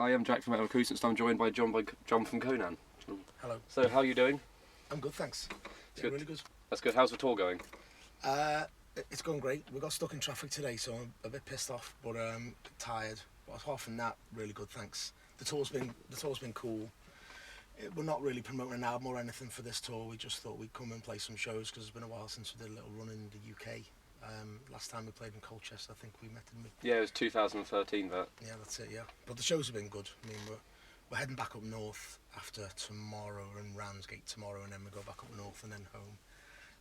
I am Jack from Metal Acoustics and I'm joined by Jon from Conan. Hello. So how are you doing? I'm good, thanks. Yeah, Good. really good. That's good. How's the tour going? It's going great. We got stuck in traffic today, so I'm a bit pissed off, but tired. But apart from that, really good, thanks. The tour's been cool. We're not really promoting an album or anything for this tour. We just thought we'd come and play some shows because it's been a while since we did a little run in the UK. Last time we played in Colchester, I think we met in. Yeah, it was 2013. That. Yeah, that's it. Yeah, but the shows have been good. I mean, we're heading back up north after tomorrow. We're in Ramsgate tomorrow, and then we go back up north and then home.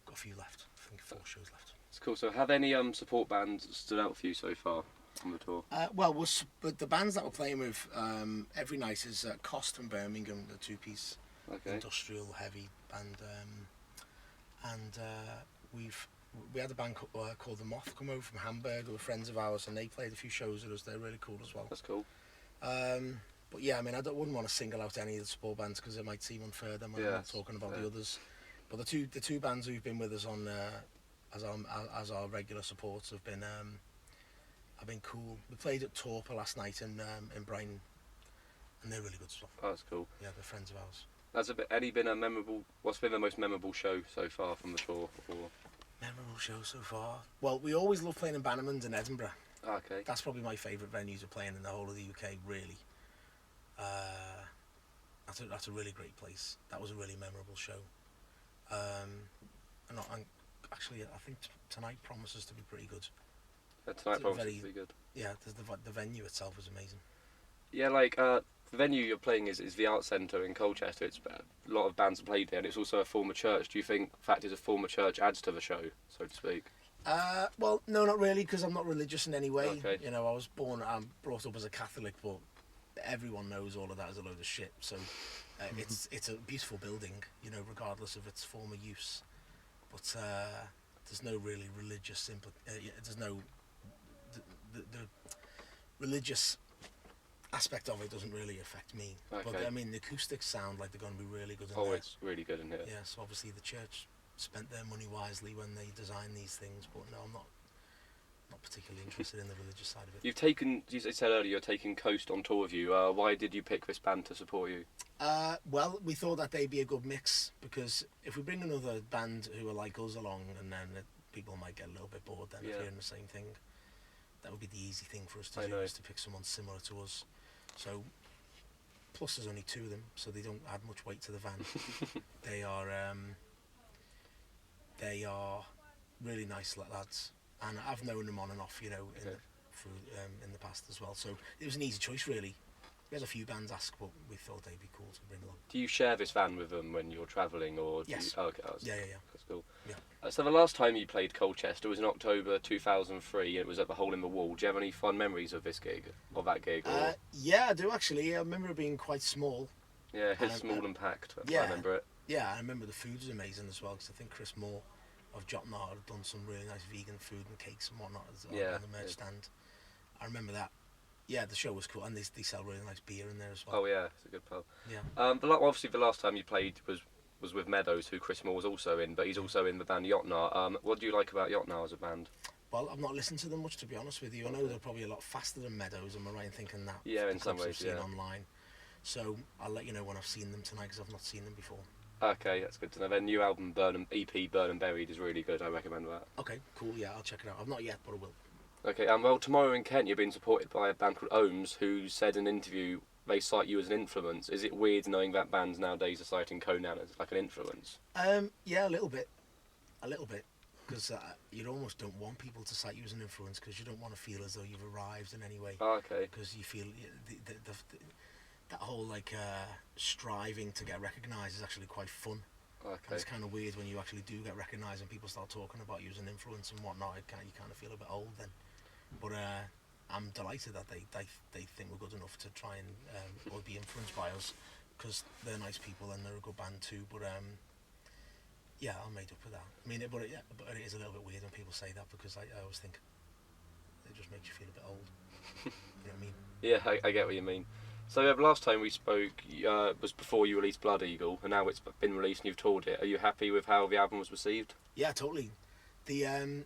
Got a few left. I think 4 shows left. It's cool. So have any support bands stood out for you so far on the tour? But the bands that we're playing with every night is Cost from Birmingham, the 2-piece industrial heavy band, and we had a band called The Moth come over from Hamburg, who were friends of ours, and they played a few shows with us. They're really cool as well. That's cool. But yeah, I mean, wouldn't want to single out any of the support bands because it might seem unfair then when I'm not talking about the others. But the two bands who've been with us on as our regular supports have been cool. We played at Torpor last night in Brighton, and they're really good stuff. Oh, that's cool. Yeah, they're friends of ours. What's been the most memorable show so far from the tour? Or? Memorable show so far? Well, we always love playing in Bannerman's in Edinburgh. Okay. That's probably my favourite venue to play in the whole of the UK, really. That's a really great place. That was a really memorable show. Actually, I think tonight promises to be pretty good. Tonight promises to be good. Yeah, the venue itself was amazing. Yeah, like the venue you're playing is the Arts Centre in Colchester. It's a lot of bands have played there, and it's also a former church. Do you think the fact it's a former church adds to the show, so to speak? Well, no, not really, because I'm not religious in any way. Okay. You know, I'm brought up as a Catholic, but everyone knows all of that is a load of shit. So it's a beautiful building, you know, regardless of its former use. But there's no really religious there's no the religious aspect of it doesn't really affect me. Okay. But I mean, the acoustics sound like they're going to be really good in there. Oh, it's really good in here. Yeah, so obviously the church spent their money wisely when they designed these things, but no, I'm not particularly interested in the religious side of it. You said earlier, you're taking Coast on tour with you. Why did you pick this band to support you? Well, we thought that they'd be a good mix, because if we bring another band who are like us along, and then people might get a little bit bored then of hearing the same thing. That would be the easy thing for us to do, is to pick someone similar to us. So, plus there's only 2 of them, so they don't add much weight to the van. They are really nice lads, and I've known them on and off, you know, in the past as well. So it was an easy choice, really. We had a few bands ask, but we thought they'd be cool to bring along. Do you share this van with them when you're travelling, or? Yes. Okay. Yeah. That's cool. Yeah. So the last time you played Colchester was in October 2003, and it was at the Hole in the Wall. Do you have any fun memories of that gig? Or? Yeah, I do actually. I remember it being quite small. Yeah, it's small and packed. I remember it. Yeah, I remember the food was amazing as well, because I think Chris Moore of Jotnar had done some really nice vegan food and cakes and whatnot on the merch stand. I remember that. Yeah, the show was cool, and they sell really nice beer in there as well. Oh yeah, it's a good pub. Yeah. Obviously the last time you played was with Meadows, who Chris Moore was also in, but he's also in the band Jotnar. What do you like about Jotnar as a band? Well, I've not listened to them much, to be honest with you. I know they're probably a lot faster than Meadows, am I right in thinking that? Yeah, in some ways, I've seen online. So I'll let you know when I've seen them tonight, because I've not seen them before. Okay, that's good to know. Their new album, EP Burn and Buried, is really good. I recommend that. Okay, cool. Yeah, I'll check it out. I've not yet, but I will. Okay, well, tomorrow in Kent, you're being supported by a band called Ohms, who said in an interview they cite you as an influence. Is it weird knowing that bands nowadays are citing Conan as like an influence? Yeah, a little bit, because you almost don't want people to cite you as an influence, because you don't want to feel as though you've arrived in any way. Oh, okay. Because you feel that whole striving to get recognised is actually quite fun. Okay. And it's kind of weird when you actually do get recognised and people start talking about you as an influence and whatnot. You kind of feel a bit old then. But I'm delighted that they think we're good enough to try and or be influenced by us, because they're nice people and they're a good band too. But yeah, I'm made up with that. I mean, but it is a little bit weird when people say that, because I always think it just makes you feel a bit old. You know what I mean? Yeah, I get what you mean. So the last time we spoke was before you released Blood Eagle, and now it's been released and you've toured it. Are you happy with how the album was received? Yeah, totally. The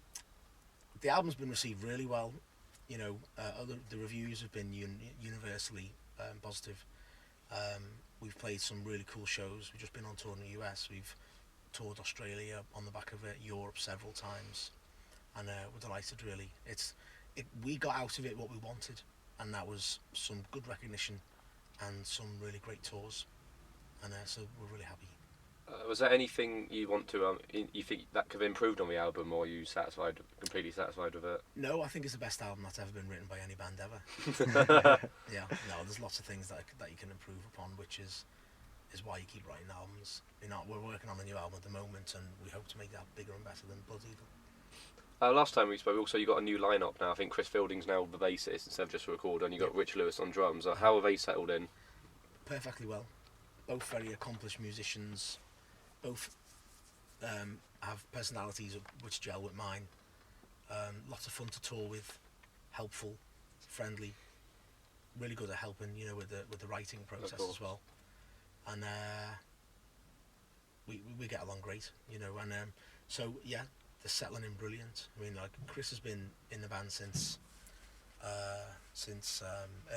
album's been received really well. You know, the reviews have been universally positive. We've played some really cool shows. We've just been on tour in the US. We've toured Australia on the back of it, Europe several times, and we're delighted. Really, we got out of it what we wanted, and that was some good recognition and some really great tours, and so we're really happy. Was there anything you want to you think that could have improved on the album, or are you completely satisfied with it? No, I think it's the best album that's ever been written by any band ever. Yeah, no, there's lots of things that you can improve upon, which is why you keep writing albums. You know, we're working on a new album at the moment, and we hope to make that bigger and better than Blood Eagle. Last time we spoke, also you got a new lineup now. I think Chris Fielding's now the bassist instead of just a recorder, and you got Rich Lewis on drums. How have they settled in? Perfectly well. Both very accomplished musicians. Both have personalities which gel with mine. Lots of fun to tour with. Helpful, friendly, really good at helping. You know, with the writing process as well. And we get along great. You know, and so yeah, they're settling in brilliant. I mean, like Chris has been in the band since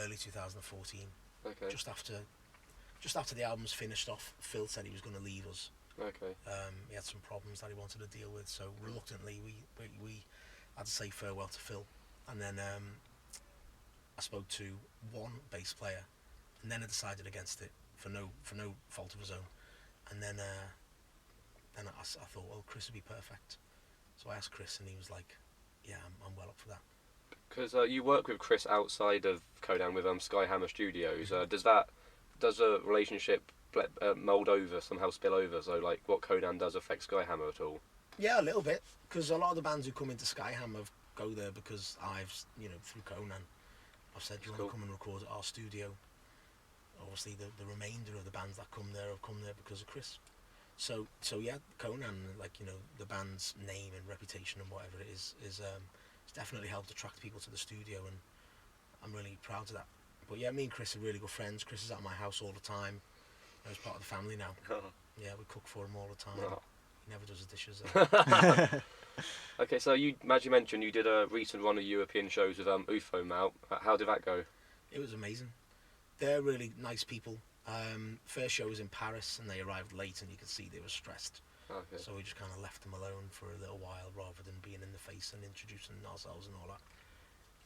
early 2014. Okay. Just after the album's finished off, Phil said he was going to leave us. Okay. He had some problems that he wanted to deal with, so reluctantly we had to say farewell to Phil. And then I spoke to one bass player, and then I decided against it for no fault of his own. And then I thought, well, Chris would be perfect. So I asked Chris, and he was like, yeah, I'm well up for that. Because you work with Chris outside of Conan with Skyhammer Studios. Does a relationship mould over, somehow spill over? So like what Conan does affect Skyhammer at all? Yeah, a little bit, because a lot of the bands who come into Skyhammer go there because through Conan, I've said, do you want to come and record at our studio? Obviously the remainder of the bands that come there have come there because of Chris. So yeah, Conan, like, you know, the band's name and reputation and whatever it is it's definitely helped attract people to the studio, and I'm really proud of that. But yeah, me and Chris are really good friends. Chris is at my house all the time. He's part of the family now. Yeah, we cook for him all the time. He never does his dishes though. Okay, so as you mentioned, you did a recent run of European shows with UFO Mount. How did that go? It was amazing. They're really nice people. First show was in Paris, and they arrived late, and you could see they were stressed. Okay. So we just kind of left them alone for a little while, rather than being in the face and introducing ourselves and all that.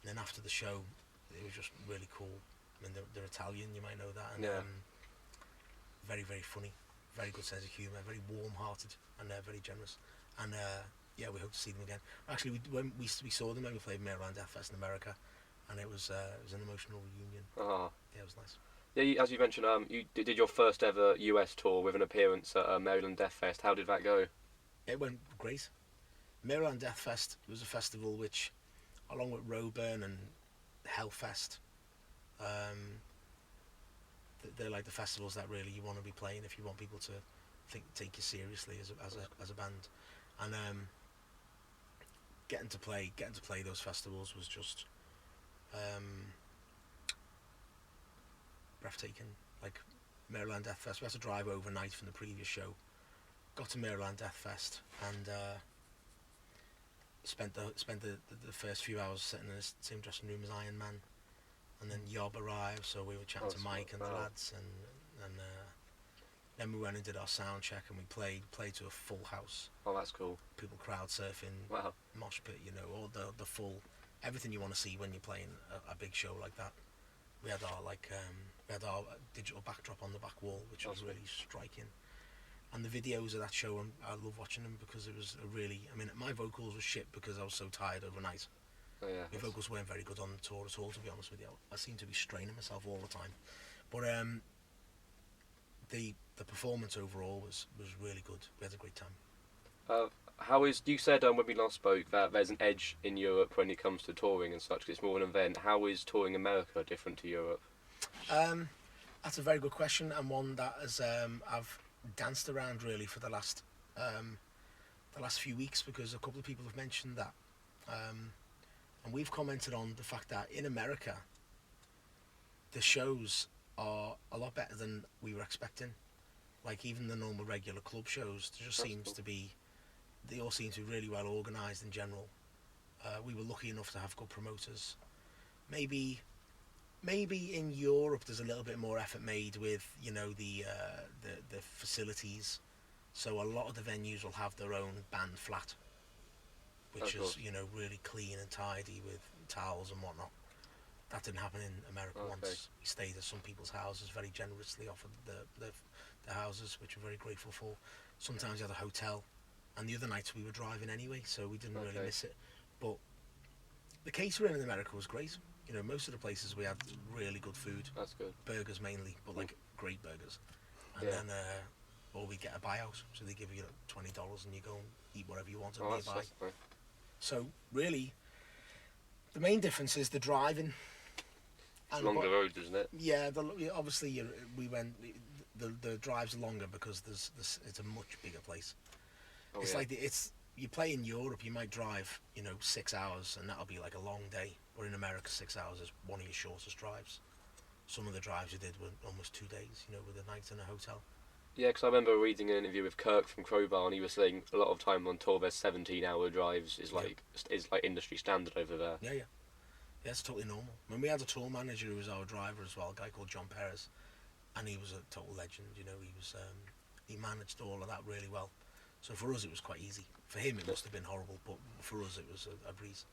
And then after the show, it was just really cool. I mean, they're Italian, you might know that, and very, very funny, very good sense of humour, very warm-hearted, and very generous. And yeah, we hope to see them again. Actually, when we saw them when we played Maryland Death Fest in America, and it was an emotional reunion. Yeah, it was nice. Yeah, as you mentioned, you did your first ever US tour with an appearance at Maryland Death Fest. How did that go? It went great. Maryland Death Fest was a festival which, along with Roburn and Hellfest, they're like the festivals that really you want to be playing if you want people to take you seriously as a band. And getting to play those festivals was just breathtaking. Like Maryland Death Fest, we had to drive overnight from the previous show. Got to Maryland Death Fest and spent the first few hours sitting in the same dressing room as Iron Man. And then Yob arrived, so we were chatting to Mike and the lads, and then we went and did our sound check, and we played to a full house. Oh, that's cool. People crowd surfing, mosh pit, you know, all the full, everything you want to see when you're playing a big show like that. We had our digital backdrop on the back wall, which was really striking. And the videos of that show, I love watching them because it was my vocals were shit because I was so tired overnight. Oh, yeah. My vocals weren't very good on the tour at all, to be honest with you. I seemed to be straining myself all the time. But the performance overall was really good. We had a great time. You said when we last spoke that there's an edge in Europe when it comes to touring and such, 'cause it's more an event. How is touring America different to Europe? That's a very good question, and one that I've danced around really for the last few weeks, because a couple of people have mentioned that. And we've commented on the fact that in America, the shows are a lot better than we were expecting. Like even the normal regular club shows, there just seems to be, they all seem to be really well organised in general. We were lucky enough to have good promoters. Maybe maybe in Europe there's a little bit more effort made with, you know, the facilities. So a lot of the venues will have their own band flat, which Of is, course. you know, really clean and tidy with towels and whatnot. That didn't happen in America Okay. once. We stayed at some people's houses, very generously offered the houses, which we're very grateful for. Sometimes you had a hotel, and the other nights we were driving anyway, so we didn't really Okay. miss it. But the catering in America was great. You know, most of the places we had really good food, That's good. burgers mainly, but like great burgers. And Yeah. then, or we get a buyout, so they give you $20 and you go and eat whatever you want Oh, nearby. that's nice. So really, the main difference is the driving. It's longer roads, isn't it? Yeah, obviously we went. The drives are longer because it's a much bigger place. Oh, It's yeah. like you play in Europe, you might drive 6 hours and that'll be like a long day. Or in America, 6 hours is one of your shortest drives. Some of the drives we did were almost 2 days, with a night in a hotel. Yeah, because I remember reading an interview with Kirk from Crowbar, and he was saying a lot of time on tour, there's 17-hour drives is like industry standard over there. Yeah, yeah. Yeah, it's totally normal. When we had a tour manager who was our driver as well, a guy called Jon Perez, and he was a total legend. He managed all of that really well. So for us, it was quite easy. For him, it must have been horrible, but for us, it was a breeze.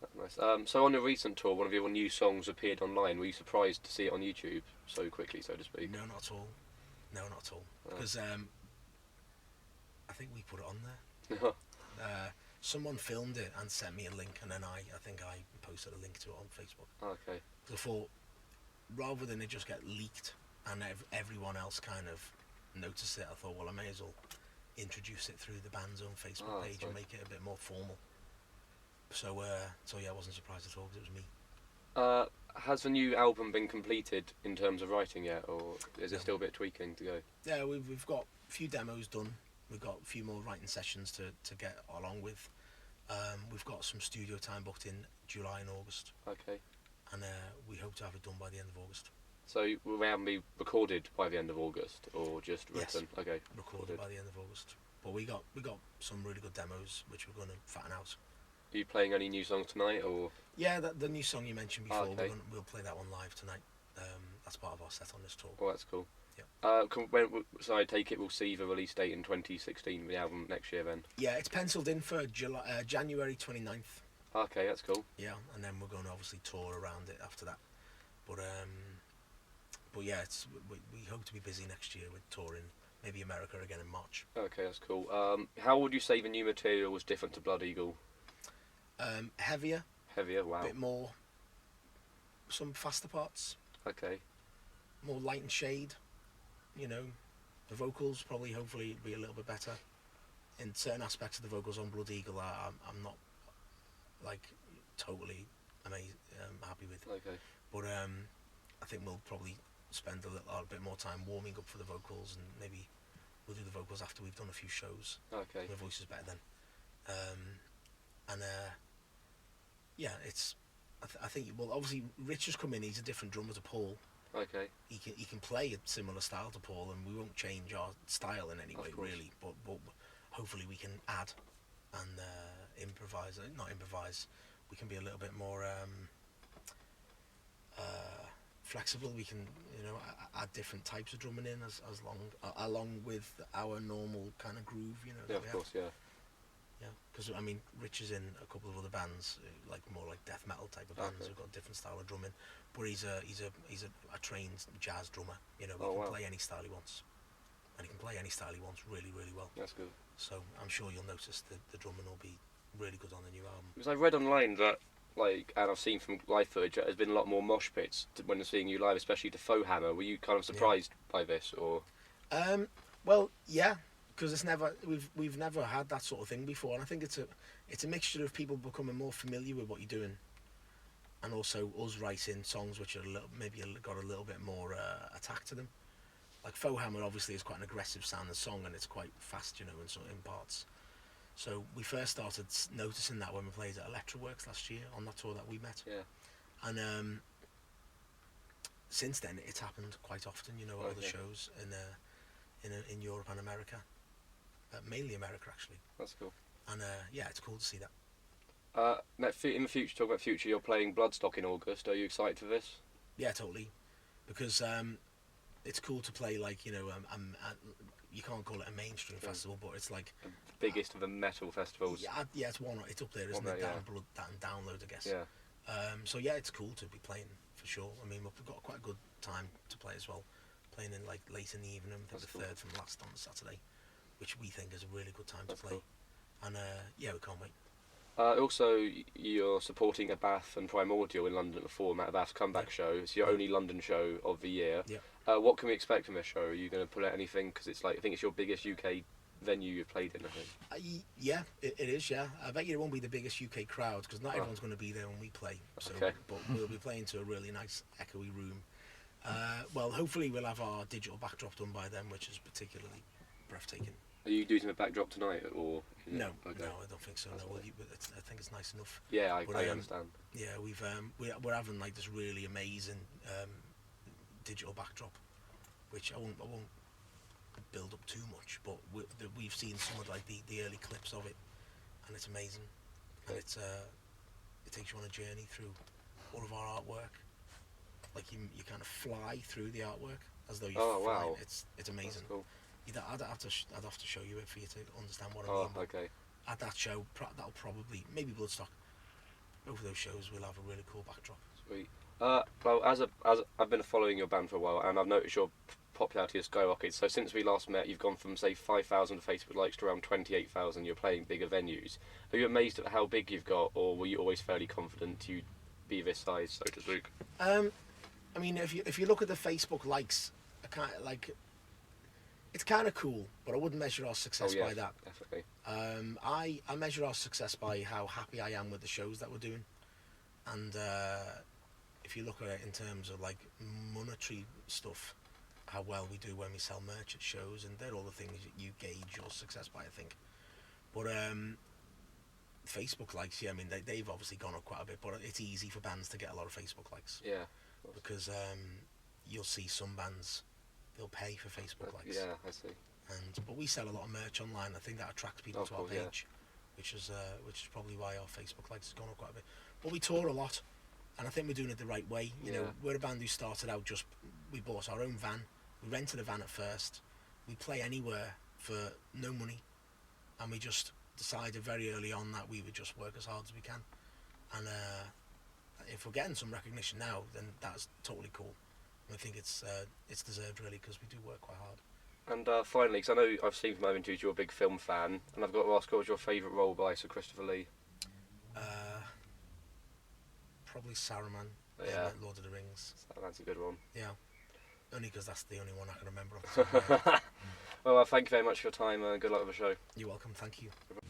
That's nice. So on the recent tour, one of your new songs appeared online. Were you surprised to see it on YouTube so quickly, so to speak? No, not at all. No, not at all. Because I think we put it on there. Someone filmed it and sent me a link, and then I think I posted a link to it on Facebook. Okay. So I thought, rather than it just get leaked and everyone else kind of notice it, I thought, well, I may as well introduce it through the band's own Facebook page and make it a bit more formal. So yeah, I wasn't surprised at all because it was me. Has the new album been completed in terms of writing yet, or is it No. still a bit tweaking to go? Yeah, we've got a few demos done. We've got a few more writing sessions to get along with. We've got some studio time booked in July and August, Okay. and we hope to have it done by the end of August. So will they have be recorded by the end of August, or just Yes. written? Okay. Recorded by the end of August. But we got some really good demos which we're going to fatten out. Are you playing any new songs tonight, or? Yeah, the new song you mentioned before, Okay. we'll play that one live tonight. That's part of our set on this tour. Oh, that's cool. Yeah. So I take it we'll see the release date in 2016, the album next year then? Yeah, it's penciled in for January 29th. Okay, that's cool. Yeah, and then we're going to obviously tour around it after that. But yeah, we hope to be busy next year with touring, maybe America again in March. Okay, that's cool. How would you say the new material was different to Blood Eagle? Heavier, Heavier, a wow. bit more, some faster parts, Okay. more light and shade. The vocals probably, hopefully, be a little bit better. In certain aspects of the vocals on Blood Eagle, I'm not like totally happy with. Okay. But I think we'll probably spend a little bit more time warming up for the vocals, and maybe we'll do the vocals after we've done a few shows. Okay. My voice is better then. Yeah, it's. I think, well, obviously Rich has come in. He's a different drummer to Paul. Okay. He can play a similar style to Paul, and we won't change our style in any Of way course. really. But hopefully we can add and improvise. Not improvise. We can be a little bit more flexible. We can add different types of drumming in along with our normal kind of groove. Yeah, that of we have. course, yeah. Yeah, because I mean, Rich is in a couple of other bands, like more like death metal type of bands. Okay. Who've got a different style of drumming, but he's a trained jazz drummer. He can Oh, wow. play any style he wants, and he can play any style he wants really, really well. That's good. So I'm sure you'll notice that the drumming will be really good on the new album. Because I read online that, and I've seen from live footage, there's been a lot more mosh pits when seeing you live, especially to Faux Hammer. Were you kind of surprised by this, or? Well, yeah, because we've never had that sort of thing before, and I think it's a mixture of people becoming more familiar with what you're doing, and also us writing songs which are got a little bit more attack to them. Like Faux Hammer obviously is quite an aggressive sounding song, and it's quite fast, in parts. So we first started noticing that when we played at Electroworks last year on that tour that we met. Yeah. And since then it's happened quite often, at other shows in Europe and America. Mainly America, actually. That's cool. And yeah, it's cool to see that. In the future, talk about future, you're playing Bloodstock in August. Are you excited for this? Yeah, totally. Because it's cool to play like you can't call it a mainstream festival, but it's like The biggest of the metal festivals. yeah, it's one. It's up there, isn't One it? there, Down, yeah. that and Download, I guess. Yeah. So yeah, it's cool to be playing for sure. I mean, we've got quite a good time to play as well. Playing in like late in the evening. I think That's the cool. third from last on Saturday, which we think is a really good time That's to play. cool. And yeah, we can't wait. Also, you're supporting Abath and Primordial in London at the Forum at Abath's comeback Yeah. show. It's your Yeah. only London show of the year. Yeah. What can we expect from this show? Are you going to put out anything? Because it's like I think it's your biggest UK venue you've played in. I think. Yeah, it is. Yeah, I bet you it won't be the biggest UK crowd because not everyone's going to be there when we play. So, Okay. but we'll be playing to a really nice echoey room. Well, hopefully we'll have our digital backdrop done by then, which is particularly breathtaking. Are you doing a backdrop tonight, or is it- No, Okay. no, I don't think so. That's No, fine. I think it's nice enough. Yeah, But, I understand. Yeah, we're having like this really amazing digital backdrop, which I won't build up too much, but we've seen some of like the early clips of it, and it's amazing, and Okay. it takes you on a journey through all of our artwork. Like you kind of fly through the artwork as though you're Oh, flying. wow. It's That's amazing. cool. I'd have to show you it for you to understand what I Oh, mean. But okay. at that show, that'll probably maybe Bloodstock. Both of those shows will have a really cool backdrop. Sweet. Well, as I've been following your band for a while, and I've noticed your popularity has skyrocketed. So since we last met, you've gone from say 5,000 Facebook likes to around 28,000. You're playing bigger venues. Are you amazed at how big you've got, or were you always fairly confident you'd be this size, so to speak? I mean, if you look at the Facebook likes, I kind of like it's kind of cool, but I wouldn't measure our success Oh yeah, by that. definitely. I measure our success by how happy I am with the shows that we're doing, and if you look at it in terms of like monetary stuff, how well we do when we sell merch at shows, and they're all the things that you gauge your success by, I think. But Facebook likes, yeah, I mean they've obviously gone up quite a bit, but it's easy for bands to get a lot of Facebook likes Yeah. because you'll see some bands they'll pay for Facebook likes. Yeah, I see. But we sell a lot of merch online. I think that attracts people Of to our course, yeah. page, which is probably why our Facebook likes has gone up quite a bit. But we tour a lot, and I think we're doing it the right way. You know, we're a band who started out we bought our own van, we rented a van at first, we play anywhere for no money, and we just decided very early on that we would just work as hard as we can. And if we're getting some recognition now, then that's totally cool. And I think it's deserved really because we do work quite hard. And finally, because I know I've seen from my interviews you're a big film fan, and I've got to ask, what was your favourite role by Sir Christopher Lee? Probably Saruman Yeah. in Lord of the Rings. That's a good one. Yeah, only because that's the only one I can remember off the top of my head. Well, thank you very much for your time, and good luck with the show. You're welcome, thank you. No problem.